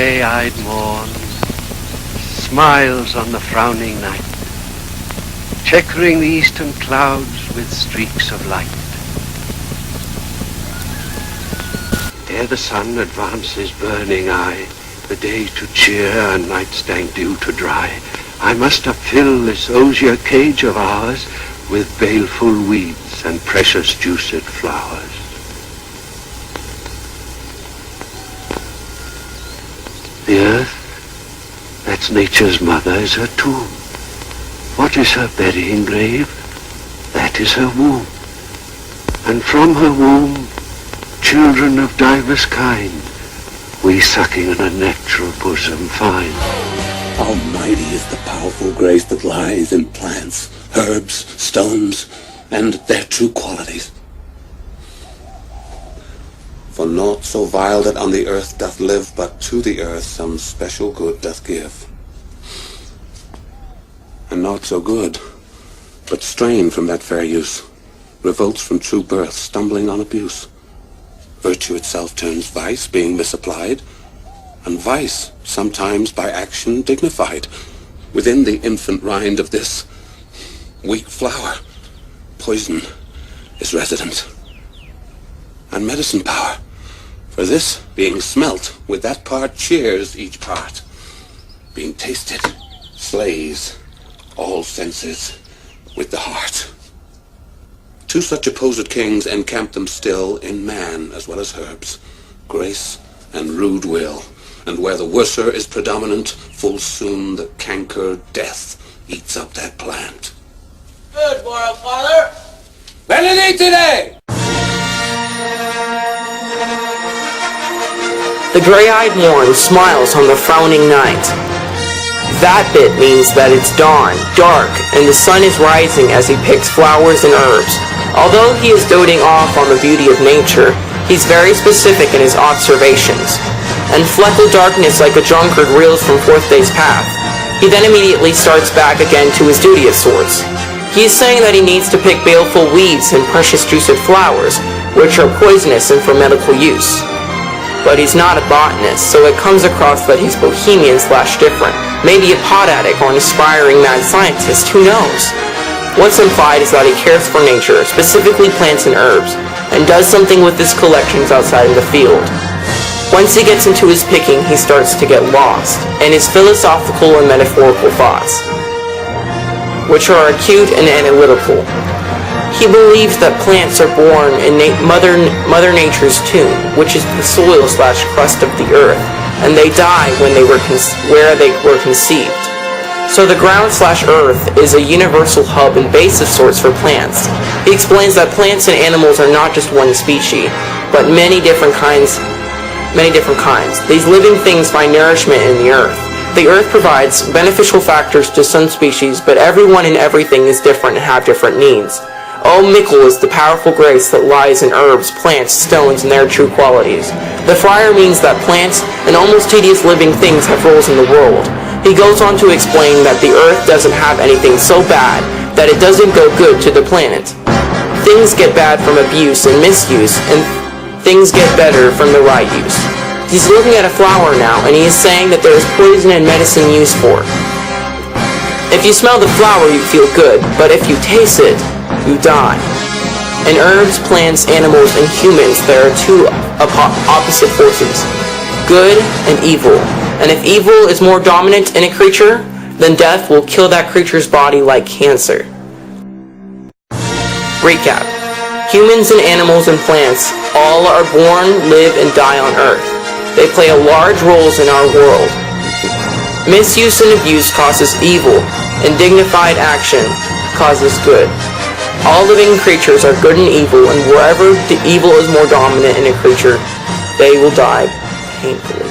grey-eyed morn smiles on the frowning night, checkering the eastern clouds with streaks of light. Ere the sun advances burning eye, the day to cheer and night's dank dew to dry, I must upfill this osier cage of ours with baleful weeds and precious juiced flowers. The earth, that's nature's mother, is her tomb. What is her burying grave? That is her womb. And from her womb, children of divers kind, we sucking in a natural bosom find. Almighty is the powerful grace that lies in plants, herbs, stones, and their true qualities. For naught so vile that on the earth doth live, but to the earth some special good doth give. And naught so good, but strained from that fair use, revolts from true birth, stumbling on abuse. Virtue itself turns vice, being misapplied, and vice sometimes by action dignified. Within the infant rind of this weak flower, poison is resident, and medicine power. For this, being smelt, with that part cheers each part. Being tasted, slays all senses with the heart. Two such opposed kings encamp them still in man as well as herbs, grace and rude will. And where the worser is predominant, full soon the canker death eats up that plant. Good morrow, Father. When did he today? The gray-eyed morn smiles on the frowning night. That bit means that it's dawn, dark, and the sun is rising as he picks flowers and herbs. Although he is doting off on the beauty of nature, he's very specific in his observations. And fleckled darkness like a drunkard reels from forth day's path. He then immediately starts back again to his duty of sorts. He is saying that he needs to pick baleful weeds and precious juiced flowers, which are poisonous and for medical use. But he's not a botanist, so it comes across that he's bohemian/different, maybe a pot addict or an aspiring mad scientist, who knows? What's implied is that he cares for nature, specifically plants and herbs, and does something with his collections outside of the field. Once he gets into his picking, he starts to get lost in his philosophical and metaphorical thoughts, which are acute and analytical. He believes that plants are born in Mother Nature's tomb, which is the soil/crust of the earth, and they die when where they were conceived. So the ground/earth is a universal hub and base of sorts for plants. He explains that plants and animals are not just one species, but many different kinds. These living things find nourishment in the earth. The earth provides beneficial factors to some species, but everyone and everything is different and have different needs. Oh, mickle is the powerful grace that lies in herbs, plants, stones, and their true qualities. The friar means that plants and almost tedious living things have roles in the world. He goes on to explain that the earth doesn't have anything so bad that it doesn't go good to the planet. Things get bad from abuse and misuse, and things get better from the right use. He's looking at a flower now, and he is saying that there is poison and medicine used for it. If you smell the flower, you feel good, but if you taste it, you die. In herbs, plants, animals, and humans, there are two opposite forces, good and evil. And if evil is more dominant in a creature, then death will kill that creature's body like cancer. Recap. Humans and animals and plants all are born, live, and die on Earth. They play large roles in our world. Misuse and abuse causes evil, and dignified action causes good. All living creatures are good and evil, and wherever the evil is more dominant in a creature, they will die painfully.